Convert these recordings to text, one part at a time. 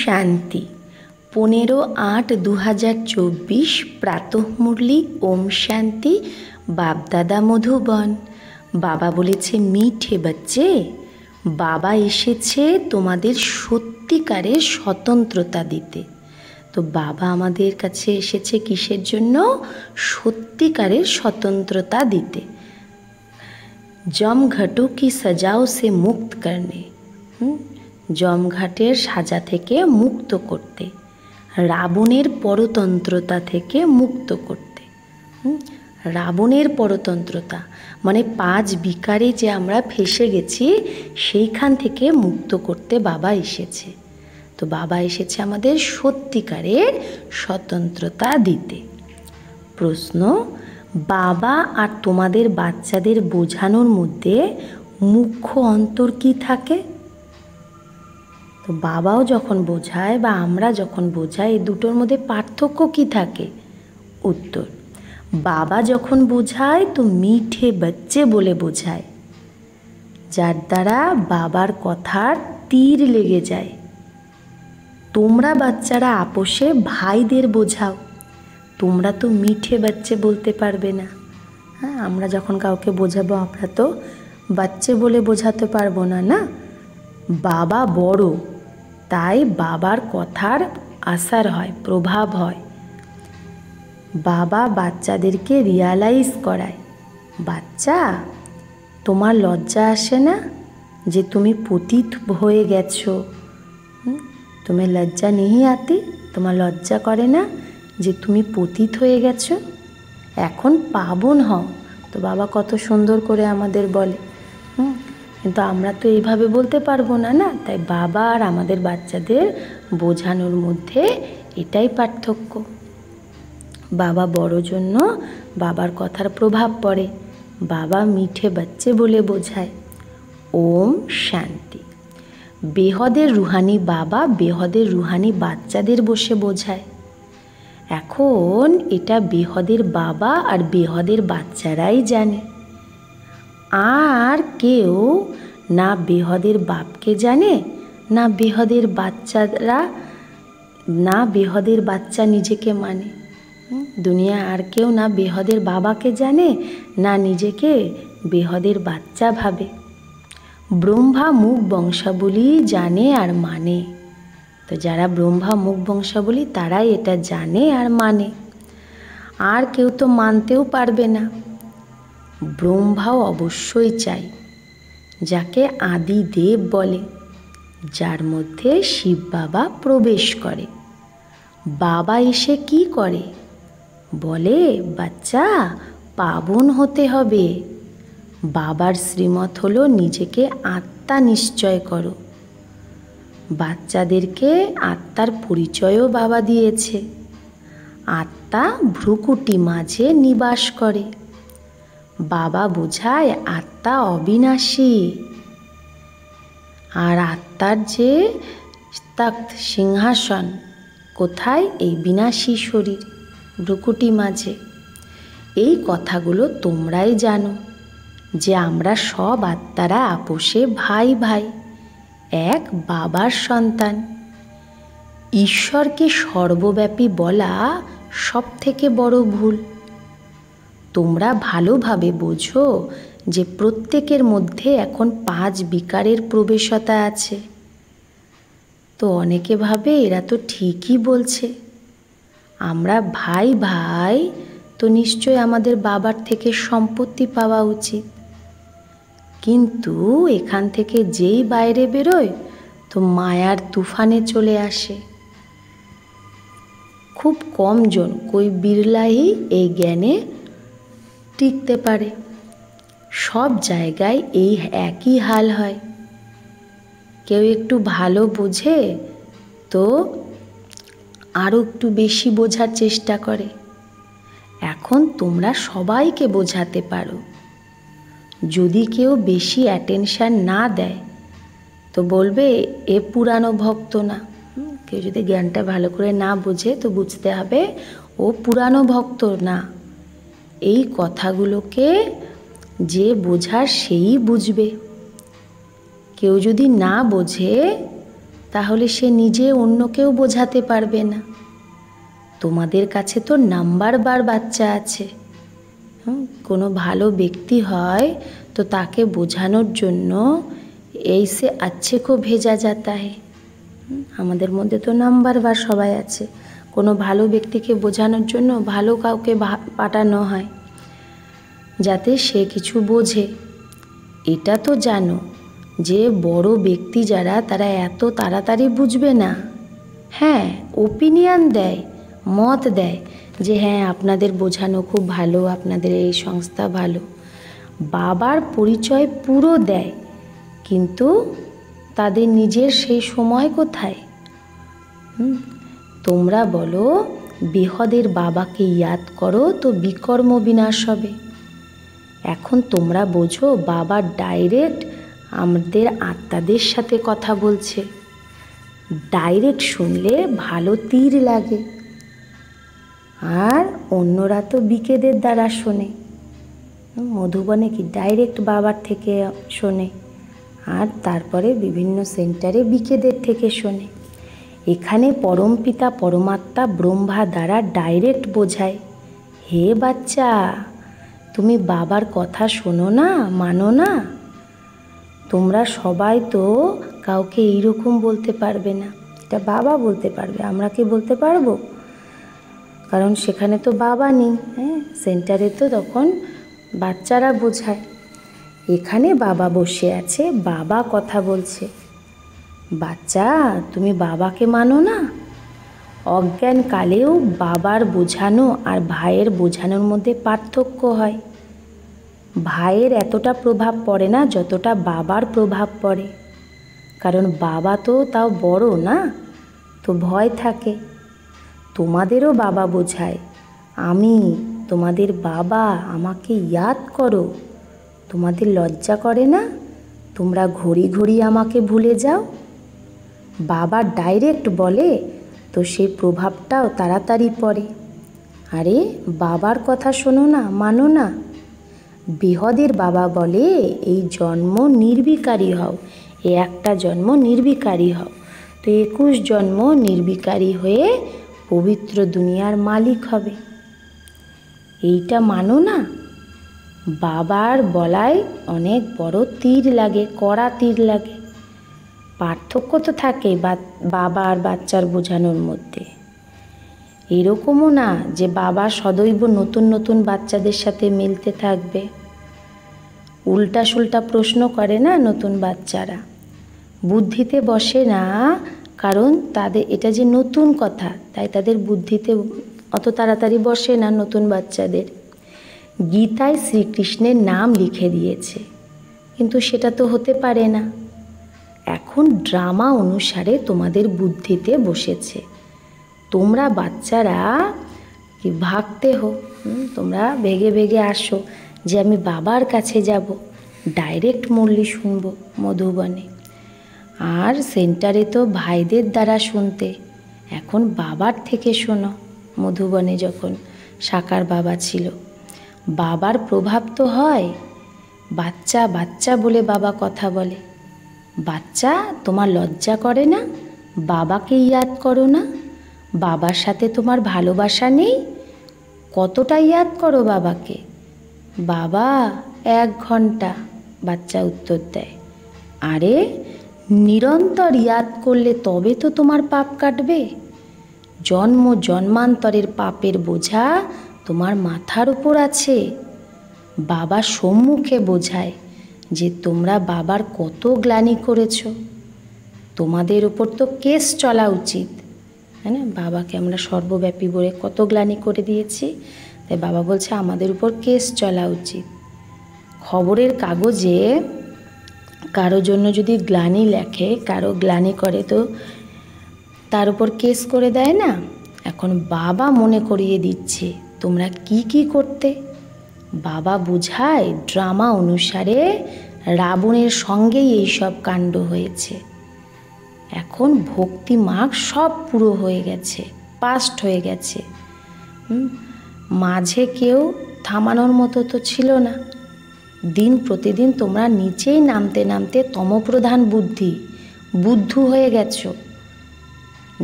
শান্তি 15/8/2024 প্রাতঃ মুরলি ওম শান্তি বাপদাদা মধুবন। বাবা বলেছে মিঠে বাচ্চে, বাবা এসেছে তোমাদের সত্যিকারের স্বতন্ত্রতা দিতে। তো বাবা আমাদের কাছে এসেছে কিসের জন্য? সত্যিকারের স্বতন্ত্রতা দিতে। জমঘটও কি সাজাও সে মুক্ত করনে, জমঘাটের সাজা থেকে মুক্ত করতে, রাবণের পরতন্ত্রতা থেকে মুক্ত করতে। রাবণের পরতন্ত্রতা মানে 5 বিকারে যে আমরা ফেসে গেছি সেইখান থেকে মুক্ত করতে বাবা এসেছে। তো বাবা এসেছে আমাদের সত্যিকারের স্বতন্ত্রতা দিতে। প্রশ্ন, বাবা আর তোমাদের বাচ্চাদের বোঝানোর মধ্যে মুখ্য অন্তর কি থাকে? তো বাবাও যখন বোঝায় বা আমরা যখন বোঝাই এই দুটোর মধ্যে পার্থক্য কি থাকে? উত্তর, বাবা যখন বোঝায় তো মিঠে বাচ্চে বলে বোঝায়, যার দ্বারা বাবার কথার তীর লেগে যায়। তোমরা বাচ্চারা আপোষে ভাইদের বোঝাও, তোমরা তো মিঠে বাচ্চে বলতে পারবে না। হ্যাঁ, আমরা যখন কাউকে বোঝাবো আমরা তো বাচ্চে বলে বোঝাতে পারবো না, না? বাবা বড়, তাই বাবার কথার আসার হয়, প্রভাব হয়। বাবা বাচ্চাদেরকে রিয়ালাইজ করায়, বাচ্চা তোমার লজ্জা আসে না যে তুমি পতিত হয়ে গেছো? তুমি লজ্জা নেই আতি? তোমার লজ্জা করে না যে তুমি পতিত হয়ে গেছো? এখন পাবন হও। তো বাবা কত সুন্দর করে আমাদের বলে, কিন্তু আমরা তো এইভাবে বলতে পারবো না, না? তাই বাবা আর আমাদের বাচ্চাদের বোঝানোর মধ্যে এটাই পার্থক্য। বাবা বড় জন্য বাবার কথার প্রভাব পড়ে, বাবা মিঠে বাচ্চে বলে বোঝায়। ওম শান্তি। বেহদের রুহানি বাবা বেহদের রুহানি বাচ্চাদের বসে বোঝায়। এখন এটা বেহদের বাবা আর বেহদের বাচ্চারাই জানে, আর কেউ না বেহদের বাপকে জানে, না বেহদের বাচ্চারা, না বেহদের বাচ্চা নিজেকে মানে। দুনিয়া আর কেউ না বেহদের বাবাকে জানে, না নিজেকে বেহদের বাচ্চা ভাবে। ব্রহ্মা মুখ বংশাবলী জানে আর মানে। তো যারা ব্রহ্মা মুখ বংশাবলী তারাই এটা জানে আর মানে, আর কেউ তো মানতেও পারবে না। ব্রহ্মাও অবশ্যই চাই, যাকে আদি দেব বলে, যার মধ্যে শিব বাবা প্রবেশ করে। বাবা এসে কি করে? বলে, বাচ্চা পাবন হতে হবে। বাবার শ্রীমত হলো নিজেকে আত্মা নিশ্চয় করো। বাচ্চাদেরকে আত্মার পরিচয়ও বাবা দিয়েছে। আত্মা ভ্রুকুটি মাঝে নিবাস করে। বাবা বোঝায় আত্মা অবিনাশী, আর আত্মার যে তখ্ত সিংহাসন কোথায়? এই বিনাশী শরীর ভ্রুকুটি মাঝে। এই কথাগুলো তোমরাই জানো যে আমরা সব আত্মারা আপোষে ভাই ভাই, এক বাবার সন্তান। ঈশ্বরকে সর্বব্যাপী বলা সব থেকে বড় ভুল। তোমরা ভালোভাবে বোঝো যে প্রত্যেকের মধ্যে এখন 5 বিকারের প্রবেশতা আছে। তো অনেকে ভাবে এরা তো ঠিকই বলছে, আমরা ভাই ভাই, তো নিশ্চয় আমাদের বাবার থেকে সম্পত্তি পাওয়া উচিত। কিন্তু এখান থেকে যেই বাইরে বেরোয় তো মায়ার তুফানে চলে আসে। খুব কম জন, কই বিরলাই এই জ্ঞানে টিকতে পারে। সব জায়গায় এই একই হাল হয়। কেউ একটু ভালো বোঝে তো আরও একটু বেশি বোঝার চেষ্টা করে। এখন তোমরা সবাইকে বোঝাতে পারো। যদি কেউ বেশি অ্যাটেনশান না দেয় তো বলবে এ পুরানো ভক্ত না। কেউ যদি জ্ঞানটা ভালো করে না বোঝে তো বুঝতে হবে ও পুরানো ভক্ত না। এই কথাগুলোকে যে বোঝার সেই বুঝবে। কেউ যদি না বোঝে তাহলে সে নিজে অন্যকেও বোঝাতে পারবে না। তোমাদের কাছে তো নাম্বারবার বাচ্চা আছে। কোনো ভালো ব্যক্তি হয় তো তাকে বোঝানোর জন্য এই সে আচ্ছে কো ভেজা যাতা হে। আমাদের মধ্যে তো নাম্বারবার সবাই আছে। কোনো ভালো ব্যক্তিকে বোঝানোর জন্য ভালো কাউকে পাঠানো হয় যাতে সে কিছু বোঝে। এটা তো জানো যে বড় ব্যক্তি যারা তারা এত তাড়াতাড়ি বুঝবে না। হ্যাঁ, ওপিনিয়ন দেয়, মত দেয় যে হ্যাঁ আপনাদের বোঝানো খুব ভালো, আপনাদের এই সংস্থা ভালো, বাবার পরিচয় পুরো দেয়, কিন্তু তাদের নিজের সেই সময় কোথায়? তোমরা বলো বেহদের বাবাকে ইয়াদ করো তো বিকর্ম বিনাশ হবে। এখন তোমরা বোঝো বাবা ডাইরেক্ট আমাদের আত্মাদের সাথে কথা বলছে। ডাইরেক্ট শুনলে ভালো তীর লাগে, আর অন্যরা তো বিকেদের দ্বারা শোনে। মধুবনে কি ডাইরেক্ট বাবার থেকে শোনে, আর তারপরে বিভিন্ন সেন্টারে বিকেদের থেকে শোনে। এখানে পরমপিতা পরমাত্মা ব্রহ্মা দ্বারা ডাইরেক্ট বোঝায়, হে বাচ্চা তুমি বাবার কথা শোনো না, মানো না। তোমরা সবাই তো কাউকে এইরকম বলতে পারবে না, এটা বাবা বলতে পারবে, আমরা কি বলতে পারবো? কারণ সেখানে তো বাবা নেই। সেন্টারে তো তখন বাচ্চারা বোঝায়। এখানে বাবা বসে আছে, বাবা কথা বলছে। বাচ্চা তুমি বাবাকে মানো না। অজ্ঞানকালেও বাবার বোঝানো আর ভাইয়ের বোঝানোর মধ্যে পার্থক্য হয়। ভাইয়ের এতটা প্রভাব পড়ে না যতটা বাবার প্রভাব পড়ে, কারণ বাবা তো তাও বড় না, তো ভয় থাকে। তোমাদেরও বাবা বোঝায়, আমি তোমাদের বাবা, আমাকে ইয়াদ করো। তোমাদের লজ্জা করে না? তোমরা ঘড়ি ঘড়ি আমাকে ভুলে যাও। বাবা ডাইরেক্ট বলে তো সেই প্রভাবটাও তাড়াতাড়ি পড়ে। আরে বাবার কথা শোনো না, মানো না। বৃহদের বাবা বলে এই জন্ম নির্বিকারী হও, এই একটা জন্ম নির্বিকারী হও, তো 21 জন্ম নির্বিকারী হয়ে পবিত্র দুনিয়ার মালিক হবে। এইটা মানো না। বাবার বলায় অনেক বড় তীর লাগে, কড়া তীর লাগে। পার্থক্য তো থাকে বাবা আর বাচ্চার বোঝানোর মধ্যে। এরকমও না যে বাবা সদৈব নতুন নতুন বাচ্চাদের সাথে মিলতে থাকবে। উল্টা সুল্টা প্রশ্ন করে না নতুন বাচ্চারা, বুদ্ধিতে বসে না, কারণ তাদের এটা যে নতুন কথা, তাই তাদের বুদ্ধিতে অত তাড়াতাড়ি বসে না নতুন বাচ্চাদের। গীতায় শ্রীকৃষ্ণের নাম লিখে দিয়েছে, কিন্তু সেটা তো হতে পারে না। এখন ড্রামা অনুসারে তোমাদের বুদ্ধিতে বসেছে। তোমরা বাচ্চারা কি ভাগতে হো, তোমরা ভেগে ভেগে আসো যে আমি বাবার কাছে যাব, ডাইরেক্ট মুরলি শুনবো মধুবনে। আর সেন্টারে তো ভাইদের দ্বারা শুনতে, এখন বাবার থেকে শোনো। মধুবনে যখন সাকার বাবা ছিল, বাবার প্রভাব তো হয়। বাচ্চা বাচ্চা বলে বাবা কথা বলে। বাচ্চা তোমার লজ্জা করে না? বাবাকে ইয়াদ করো না? বাবার সাথে তোমার ভালোবাসা নেই? কতটা ইয়াদ করো বাবাকে? বাবা 1 ঘন্টা, বাচ্চা উত্তর দেয়। আরে নিরন্তর ইয়াদ করলে তবে তো তোমার পাপ কাটবে। জন্ম জন্মান্তরের পাপের বোঝা তোমার মাথার উপর আছে। বাবা সম্মুখে বোঝায় যে তোমরা বাবার কত গ্লানি করেছো। তোমাদের উপর তো কেস চলা উচিত, তাই না? বাবাকে আমরা সর্বব্যাপী বলে কত গ্লানি করে দিয়েছি, তাই বাবা বলছে আমাদের উপর কেস চলা উচিত। খবরের কাগজে কারো জন্য যদি গ্লানি লেখে, কারো গ্লানি করে, তো তার উপর কেস করে দেয় না। এখন বাবা মনে করিয়ে দিচ্ছে তোমরা কি কি করতে। বাবা বুঝায় ড্রামা অনুসারে রাবণের সঙ্গেই এইসব কাণ্ড হয়েছে। এখন ভক্তি মার্গ সব পুরো হয়ে গেছে, পাস্ট হয়ে গেছে। মাঝে কেউ থামানোর মতো তো ছিল না। দিন প্রতিদিন তোমরা নিচেই নামতে নামতে তমপ্রধান বুদ্ধি, বুদ্ধু হয়ে গেছো,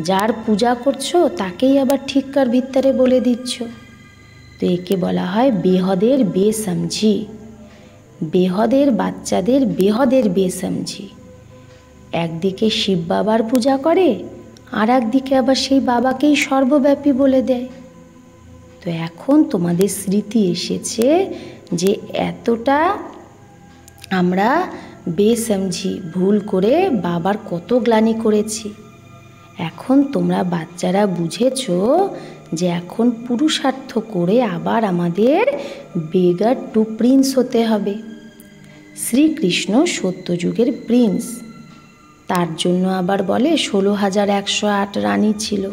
যার পূজা করছো তাকেই আবার ঠিককার ভিতরে বলে দিচ্ছ। তো একে বলা হয় বেহদের বেসমঝি, বেহদের বাচ্চাদের বেহদের বেসমঝি। একদিকে শিব বাবার পূজা করে, আর একদিকে আবার সেই বাবাকেই সর্বব্যাপী বলে দেয়। তো এখন তোমাদের স্মৃতি এসেছে যে এতটা আমরা বেসমঝি ভুল করে বাবার কত গ্লানি করেছি। এখন তোমরা বাচ্চারা বুঝেছো যে এখন পুরুষার্থ করে আবার আমাদের বেগার টু প্রিন্স হতে হবে। শ্রীকৃষ্ণ সত্যযুগের প্রিন্স, তার জন্য আবার বলে 16,108 রানী ছিল,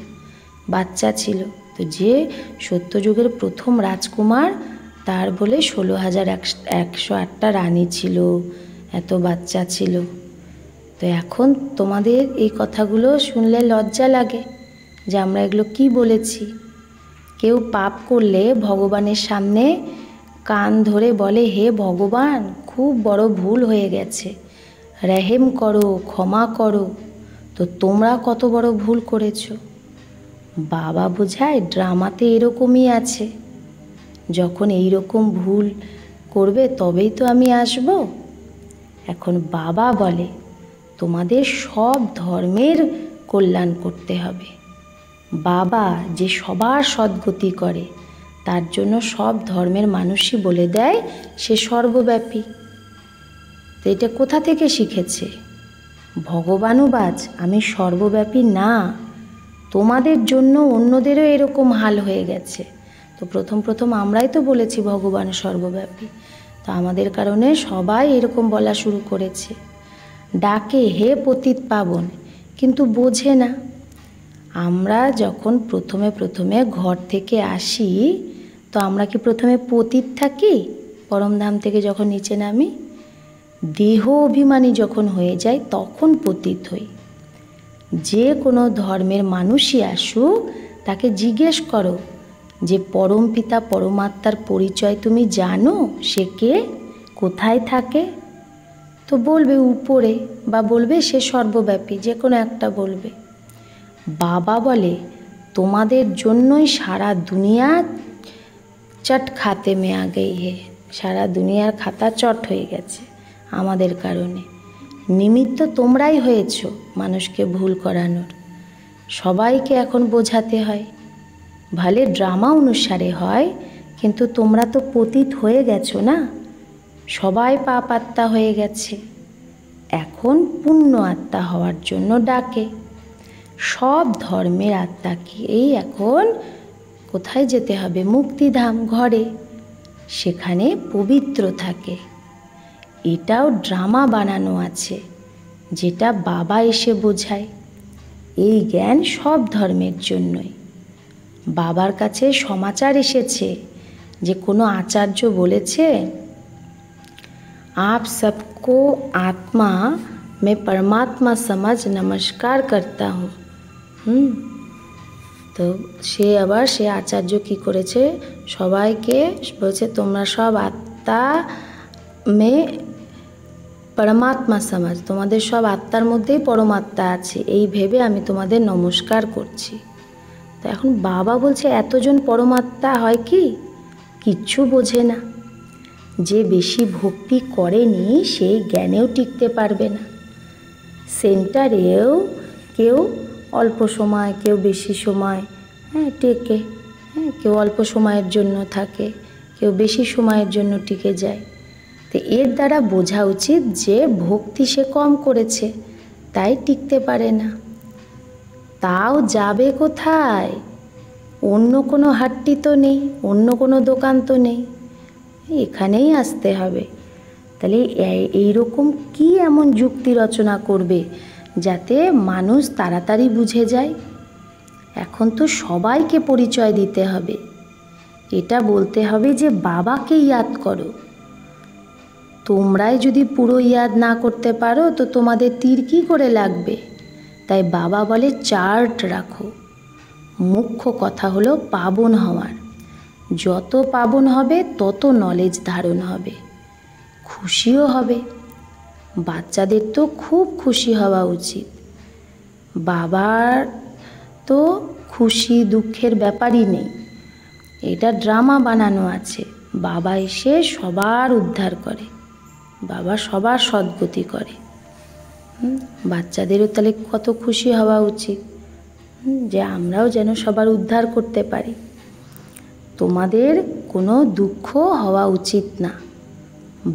বাচ্চা ছিল। তো যে সত্যযুগের প্রথম রাজকুমার, তার বলে 16,108টা রানী ছিল, এত বাচ্চা ছিল। তো এখন তোমাদের এই কথাগুলো শুনলে লজ্জা লাগে যে আমরা এগুলো কি বলেছি। কেউ পাপ করলে ভগবানের সামনে কান ধরে বলে, হে ভগবান, খুব বড় ভুল হয়ে গেছে, রেহেম করো, ক্ষমা করো। তো তোমরা কত বড় ভুল করেছো। বাবা বোঝায় ড্রামাতে এরকমই আছে, যখন এই রকম ভুল করবে তবেই তো আমি আসব। এখন বাবা বলে তোমাদের সব ধর্মের কল্যাণ করতে হবে। বাবা যে সবার সদ্গতি করে, তার জন্য সব ধর্মের মানুষই বলে দেয় সে সর্বব্যাপী। তো এটা কোথা থেকে শিখেছে? ভগবানুবাজ, আমি সর্বব্যাপী না, তোমাদের জন্য অন্যদেরও এরকম হাল হয়ে গেছে। তো প্রথম প্রথম আমরাই তো বলেছি ভগবান সর্বব্যাপী, তো আমাদের কারণে সবাই এরকম বলা শুরু করেছে। ডাকে হে পতিত পাবন, কিন্তু বোঝে না। আমরা যখন প্রথমে ঘর থেকে আসি, তো আমরা কি প্রথমে পতিত থাকি? পরমধাম থেকে যখন নিচে নামি, দেহ অভিমানী যখন হয়ে যায় তখন পতিত হই। যে কোনো ধর্মের মানুষই আসুক, তাকে জিজ্ঞেস করো যে পরম পিতা পরমাত্মার পরিচয় তুমি জানো? সে কে, কোথায় থাকে? তো বলবে উপরে, বা বলবে সে সর্বব্যাপী, যে কোনো একটা বলবে। বাবা বলে তোমাদের জন্যই সারা দুনিয়া চট খাতে মে আ গই হে, সারা দুনিয়ার খাতা চট হয়ে গেছে আমাদের কারণে। নিমিত্ত তোমরাই হয়েছ মানুষকে ভুল করানোর। সবাইকে এখন বোঝাতে হয়, ভালে ড্রামা অনুসারে হয়, কিন্তু তোমরা তো পতিত হয়ে গেছো না, সবাই পাপ আত্মা হয়ে গেছে। এখন পুণ্য আত্মা হওয়ার জন্য ডাকে। সব ধর্মের আত্মাকেই এখন কোথায় যেতে হবে? মুক্তিধাম, ঘরে, সেখানে পবিত্র থাকে। এটাও ড্রামা বানানো আছে, যেটা বাবা এসে বোঝায়। এই জ্ঞান সব ধর্মের জন্যই। বাবার কাছে সমাচার এসেছে যে কোনো আচার্য বলেছে, आप सबको आत्मा मैं परमात्मा समझ नमस्कार करता हूँ। তো সে আচার্য কি করেছে, সবাইকে বলছে তোমরা সব আত্মা মে পরমাত্মা সমাজ, তোমাদের সব আত্মার মধ্যেই পরমাত্মা আছে, এই ভেবে আমি তোমাদের নমস্কার করছি। তো এখন বাবা বলছে এতজন পরমাত্মা হয় কি? কিচ্ছু বোঝে না। যে বেশি ভক্তি করেনি সেই জ্ঞানেও টিকতে পারবে না। সেন্টারেও কেউ অল্প সময়, কেউ বেশি সময় টেকে, কেউ অল্প সময়ের জন্য থাকে, কেউ বেশি সময়ের জন্য টিকে যায়। তো এর দ্বারা বোঝা উচিত যে ভক্তি সে কম করেছে, তাই টিকতে পারে না। তাও যাবে কোথায়? অন্য কোনো হাট্টি তো নেই, অন্য কোনো দোকান তো নেই, এখানেই আসতে হবে। তাহলে এইরকম কি এমন যুক্তি রচনা করবে যাতে মানুষ তাড়াতাড়ি বুঝে যায়? এখন তো সবাইকে পরিচয় দিতে হবে। এটা বলতে হবে যে বাবাকে ইয়াদ করো। তোমরাই যদি পুরো ইয়াদ না করতে পারো তো তোমাদের তীর কী করে লাগবে? তাই বাবা বলে চার্ট রাখো। মুখ্য কথা হলো পাবন হওয়ার। যত পাবন হবে তত নলেজ ধারণ হবে, খুশিও হবে। বাচ্চাদের তো খুব খুশি হওয়া উচিত। বাবার তো খুশি দুঃখের ব্যাপারই নেই, এটা ড্রামা বানানো আছে। বাবা এসে সবার উদ্ধার করে, বাবা সবার সদ্গতি করে। বাচ্চাদেরও তাহলে কত খুশি হওয়া উচিত যে আমরাও যেন সবার উদ্ধার করতে পারি। তোমাদের কোনো দুঃখ হওয়া উচিত না।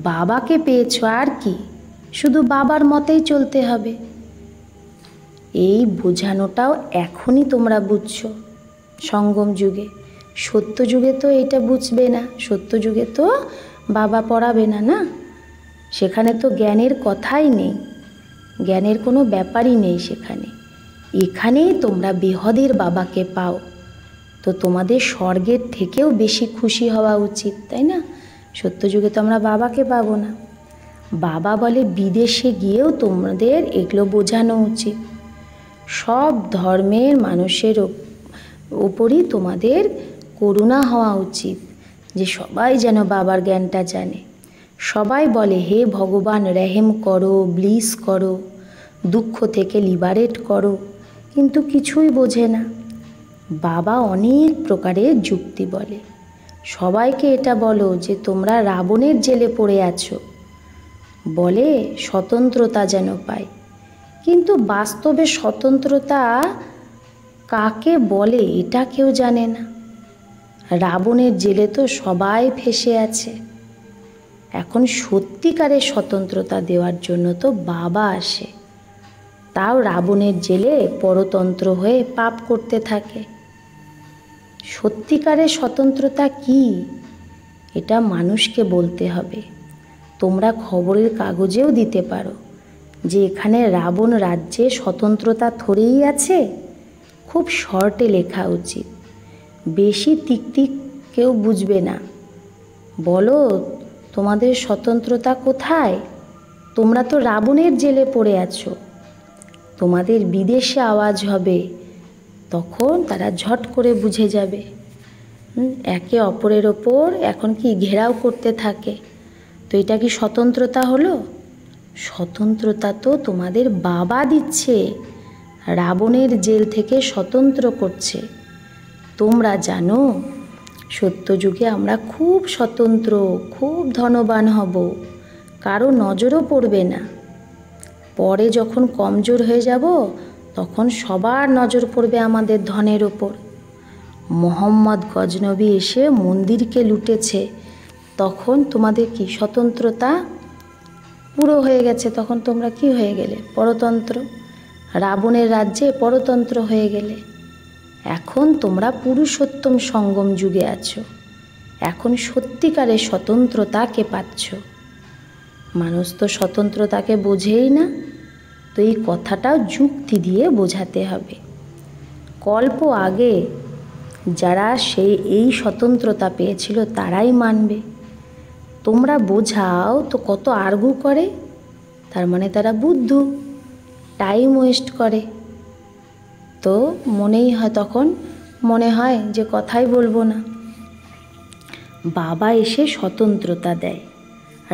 বাবাকে পেয়েছো আর কি, শুধু বাবার মতেই চলতে হবে। এই বোঝানোটাও এখনই তোমরা বুঝছো সঙ্গম যুগে। সত্য যুগে তো এটা বুঝবে না, সত্য যুগে তো বাবা পড়াবে না, না, সেখানে তো জ্ঞানের কথাই নেই, জ্ঞানের কোনো ব্যাপারই নেই সেখানে। এখানেই তোমরা বেহদের বাবাকে পাও, তো তোমাদের স্বর্গের থেকেও বেশি খুশি হওয়া উচিত, তাই না? সত্য যুগে তো আমরা বাবাকে পাবো না। বাবা বলে বিদেশে গিয়েও তোমাদের এগুলো বোঝানো উচিত। সব ধর্মের মানুষের ওপরই তোমাদের করুণা হওয়া উচিত, যে সবাই যেন বাবার জ্ঞানটা জানে। সবাই বলে হে ভগবান রেহেম করো, ব্লিস করো, দুঃখ থেকে লিবারেট করো, কিন্তু কিছুই বোঝে না। বাবা অনেক প্রকারের যুক্তি বলে। সবাইকে এটা বলো যে তোমরা রাবণের জেলে পড়ে আছো, বলে স্বতন্ত্রতা যেন পায়। কিন্তু বাস্তবে স্বতন্ত্রতা কাকে বলে এটা কেউ জানে না। রাবণের জেলে তো সবাই ফেঁসে আছে। এখন সত্যিকারের স্বতন্ত্রতা দেওয়ার জন্য তো বাবা আসে, তাও রাবণের জেলে পরতন্ত্র হয়ে পাপ করতে থাকে। সত্যিকারের স্বতন্ত্রতা কি, এটা মানুষকে বলতে হবে। তোমরা খবরের কাগজেও দিতে পারো যে এখানে রাবণ রাজ্যে স্বতন্ত্রতা থরেই আছে, খুব শর্টে লেখা উচিত, বেশি তিকতিক কেউ বুঝবে না। বলো তোমাদের স্বতন্ত্রতা কোথায়? তোমরা তো রাবণের জেলে পড়ে আছো। তোমাদের বিদেশে আওয়াজ হবে, তখন তারা ঝট করে বুঝে যাবে। একে অপরের ওপর এখন কি ঘেরাও করতে থাকে, তো এটা কি স্বতন্ত্রতা হলো? স্বতন্ত্রতা তো তোমাদের বাবা দিচ্ছে, রাবণের জেল থেকে স্বতন্ত্র করছে। তোমরা জানো সত্যযুগে আমরা খুব স্বতন্ত্র, খুব ধনবান হব, কারো নজরও পড়বে না। পরে যখন কমজোর হয়ে যাব তখন সবার নজর পড়বে আমাদের ধনের ওপর। মোহাম্মদ গজনবী এসে মন্দিরকে লুটেছে, তখন তোমাদের কি স্বতন্ত্রতা পুরো হয়ে গেছে, তখন তোমরা কি হয়ে গেলে? পরতন্ত্র। রাবণের রাজ্যে পরতন্ত্র হয়ে গেলে। এখন তোমরা পুরুষোত্তম সঙ্গম যুগে আছো, এখন সত্যিকারের স্বতন্ত্রতাকে পাচ্ছ। মানুষ তো স্বতন্ত্রতাকে বোঝেই না, তো এই কথাটাও যুক্তি দিয়ে বোঝাতে হবে। কল্প আগে যারা এই স্বতন্ত্রতা পেয়েছিল তারাই মানবে। তোমরা বোঝাও তো কত আর্গু করে, তার মানে তারা বুদ্ধু, টাইম ওয়েস্ট করে। তো তখন মনে হয় যে কথাই বলবো না। বাবা এসে স্বতন্ত্রতা দেয়।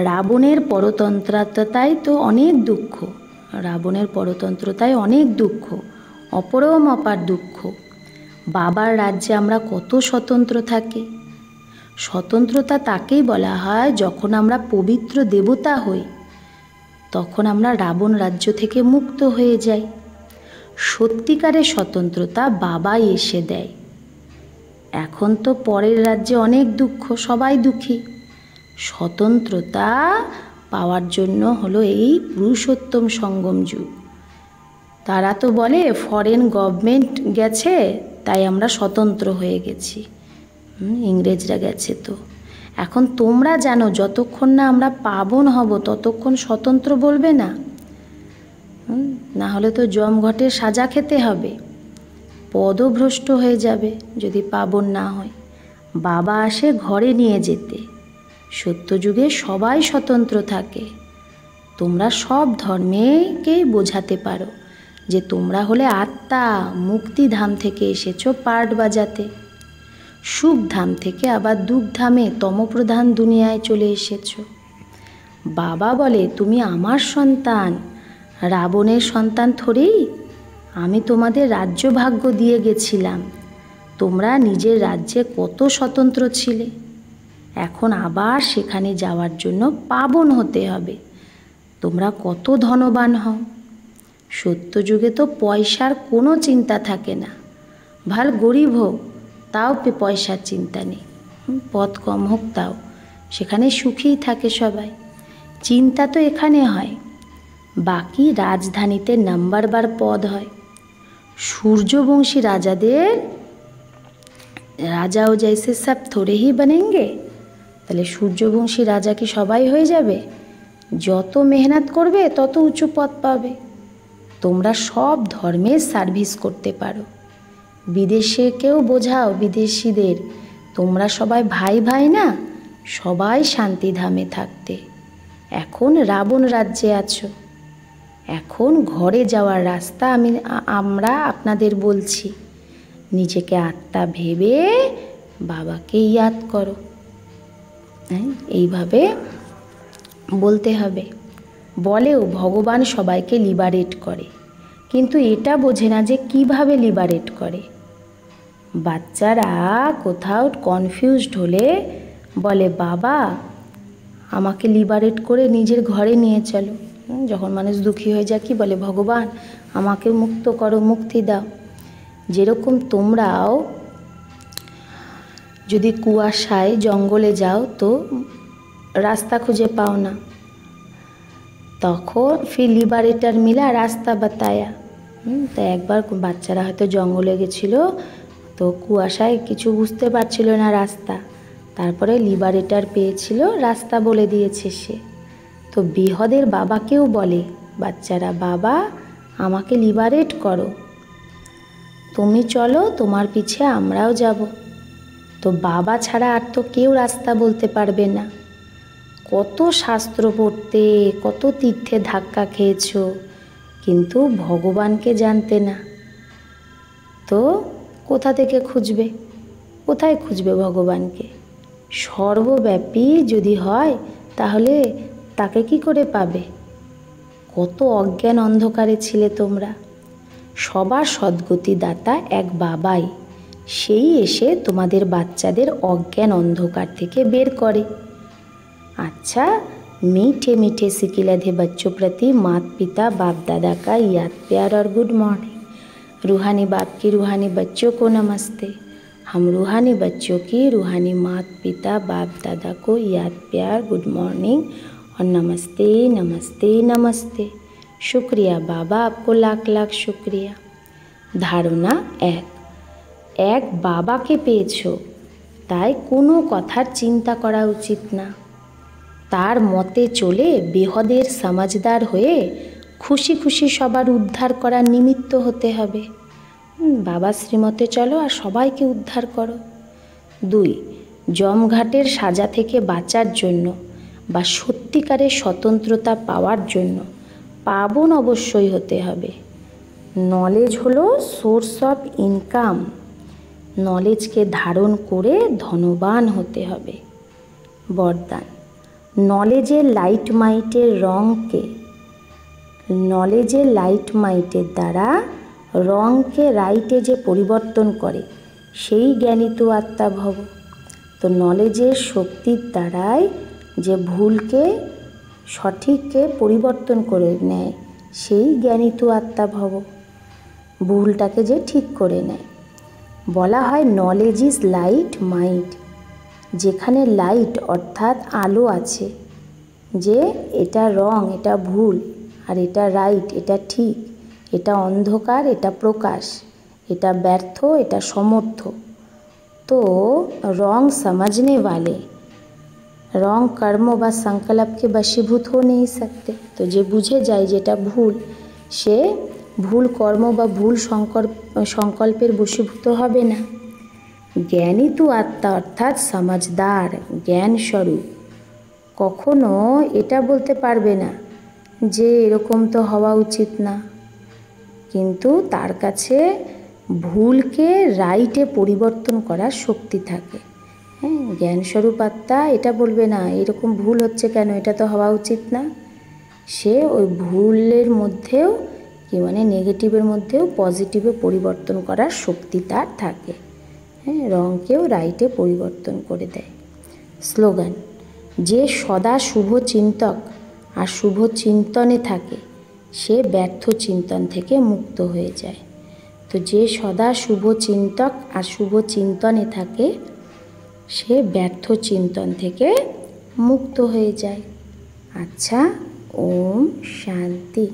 রাবণের পরতন্ত্রতায় তো অনেক দুঃখ, রাবণের পরতন্ত্রতায় অনেক দুঃখ, অপরম অপার দুঃখ। বাবার রাজ্যে আমরা কত স্বতন্ত্র থাকি। স্বতন্ত্রতা তাকেই বলা হয় যখন আমরা পবিত্র দেবতা হই, তখন আমরা রাবণ রাজ্য থেকে মুক্ত হয়ে যাই। সত্যিকারের স্বতন্ত্রতা বাবাই এসে দেয়। এখন তো পরের রাজ্যে অনেক দুঃখ, সবাই দুঃখী। স্বতন্ত্রতা পাওয়ার জন্য হলো এই পুরুষোত্তম সঙ্গম যুগ। তারা তো বলে ফরেন গভর্নমেন্ট গেছে তাই আমরা স্বতন্ত্র হয়ে গেছি, ইংরেজরা গেছে। তো এখন তোমরা জানো যতক্ষণ না আমরা পাবন হব ততক্ষণ স্বতন্ত্র বলবে না, না হলে তো জমঘটের সাজা খেতে হবে, পদভ্রষ্ট হয়ে যাবে যদি পাবন না হয়। বাবা আসে ঘরে নিয়ে যেতে। সত্যযুগে সবাই স্বতন্ত্র থাকে। তোমরা সব ধর্মেকেই বোঝাতে পারো যে তোমরা হলে আত্মা, মুক্তিধাম থেকে এসেছো পার্ট বাজাতে। সুখধাম থেকে আবার দুঃখধামে তমপ্রধান দুনিয়ায় চলে এসেছো। বাবা বলে, তুমি আমার সন্তান, রাবণের সন্তান থরেই। আমি তোমাদের রাজ্য ভাগ্য দিয়ে গেছিলাম, তোমরা নিজের রাজ্যে কত স্বতন্ত্র ছিলে, এখন আবার সেখানে যাওয়ার জন্য পাবন হতে হবে। তোমরা কত ধনবান হও। সত্যযুগে তো পয়সার কোনো চিন্তা থাকে না, ভাল গরিব হোক তাও পয়সার চিন্তা নেই, পদ কম হোক তাও সেখানে সুখেই থাকে সবাই। চিন্তা তো এখানে হয়, বাকি রাজধানীতে নাম্বারবার পদ হয়। সূর্যবংশী রাজাদের রাজাও জैसे सब थोड़े ही बनेंगे। তাহলে সূর্যবংশী রাজা কি সবাই হয়ে যাবে? যত মেহনত করবে তত উঁচু পদ পাবে। তোমরা সব ধর্মের সার্ভিস করতে পারো। বিদেশে কেউ বোঝাও বিদেশিদের, তোমরা সবাই ভাই ভাই না, সবাই শান্তিধামে থাকতে। এখন রাবণ রাজ্যে আছো, এখন ঘরে যাওয়ার রাস্তা আমরা আপনাদের বলছি। নিজেকে আত্মা ভেবে বাবাকে ইয়াদ করো। এইভাবে বলতে হবে। বলেও ভগবান সবাইকে লিবারেট করে, কিন্তু এটা বোঝে না যে কিভাবে লিবারেট করে। বাচ্চারা কোথাও কনফিউজড হলে বলে, বাবা আমাকে লিবারেট করে নিজের ঘরে নিয়ে চলো। যখন মানুষ দুঃখী হয়ে যায় কি বলে, ভগবান আমাকে মুক্ত করো, মুক্তি দাও। যেরকম তোমরাও যদি কুয়াশায় জঙ্গলে যাও তো রাস্তা খুঁজে পাও না, তখন ফির লিবারেটর মিলা রাস্তা বাতায়া। তো একবার বাচ্চারা হয়তো জঙ্গলে গেছিলো, তো কুয়াশায় কিছু বুঝতে পারছিল না রাস্তা, তারপরে লিবারেটর পেয়েছিল, রাস্তা বলে দিয়েছে সে। তো বৃহদের বাবাকেও বলে বাচ্চারা, বাবা আমাকে লিবারেট করো, তুমি চলো, তোমার পিছে আমরাও যাব। তো বাবা ছাড়া আর তো কেউ রাস্তা বলতে পারবে না। কত শাস্ত্র পড়তে, কত তীর্থে ধাক্কা খেয়েছো, কিন্তু ভগবানকে জানতে না, তো কোথা থেকে খুঁজবে? কোথায় খুঁজবে ভগবানকে? সর্বব্যাপী যদি হয় তাহলে তাকে কি করে পাবে? কত অজ্ঞান অন্ধকারে ছিলে তোমরা। সবার সদ্গতি দাতা এক বাবাই, সেই এসে তোমাদের বাচ্চাদের অজ্ঞান অন্ধকার থেকে বের করে। अच्छा, मीठे मीठे सिकिलधे बच्चों प्रति माता पिता बाप दादा का याद प्यार और गुड मॉर्निंग। रूहानी बाप की रूहानी बच्चों को नमस्ते। हम रूहानी बच्चों की रूहानी माता पिता बाप दादा को याद प्यार गुड मॉर्निंग और नमस्ते नमस्ते नमस्ते। शुक्रिया बाबा, आपको लाख लाख शुक्रिया। धारणा एक বাবাকে পেয়েছো, তাই কোনো কথার চিন্তা করা উচিত না। তার মতে চলে বেহদের সমাজদার হয়ে খুশি খুশি সবার উদ্ধার করার নিমিত্ত হতে হবে। বাবা শ্রীমতে চলো আর সবাইকে উদ্ধার করো। 2, জমঘাটের সাজা থেকে বাঁচার জন্য বা সত্যিকারের স্বতন্ত্রতা পাওয়ার জন্য পাবন অবশ্যই হতে হবে। নলেজ হলো সোর্স অফ ইনকাম, নলেজকে ধারণ করে ধনবান হতে হবে। বরদান, নলেজের লাইট মাইটের রঙকে, নলেজের লাইট মাইটের দ্বারা রঙকে রাইটে যে পরিবর্তন করে সেই জ্ঞানী তো আত্মা ভব। তো নলেজের শক্তির দ্বারাই যে ভুলকে সঠিককে পরিবর্তন করে নেয় সেই জ্ঞানী তো আত্মা ভব, ভুলটাকে যে ঠিক করে নেয়। বলা হয় নলেজ ইজ লাইট মাইট, যেখানে লাইট অর্থাৎ আলো আছে, যে এটা রং, এটা ভুল, আর এটা রাইট, এটা ঠিক, এটা অন্ধকার, এটা প্রকাশ, এটা ব্যর্থ, এটা সমর্থ। তো রং समझने वाले রং কর্ম বা সংকল্পকে বশীভূত हो नहीं सकते। তো যে বুঝে যায় যেটা ভুল, সে ভুল কর্ম বা ভুল সংকল্পের বশীভূত হবে না। জ্ঞানী তো আত্মা অর্থাৎ সমাজদার, জ্ঞান স্বরূপ কখনো এটা বলতে পারবে না যে এরকম তো হওয়া উচিত না, কিন্তু তার কাছে ভুলকে রাইটে পরিবর্তন করার শক্তি থাকে। হ্যাঁ, জ্ঞানস্বরূপ আত্মা এটা বলবে না এরকম ভুল হচ্ছে কেন, এটা তো হওয়া উচিত না। সে ওই ভুলের মধ্যেও কি মানে নেগেটিভের মধ্যেও পজিটিভে পরিবর্তন করার শক্তি তার থাকে। হ্যাঁ, রঙকেও রাইটে পরিবর্তন করে দেয়। স্লোগান: যে সদা শুভ চিন্তক আর শুভ চিন্তনে থাকে সে ব্যর্থ চিন্তন থেকে মুক্ত হয়ে যায়। তো যে সদা শুভ চিন্তক আর শুভ চিন্তনে থাকে সে ব্যর্থ চিন্তন থেকে মুক্ত হয়ে যায়। আচ্ছা, ওম শান্তি।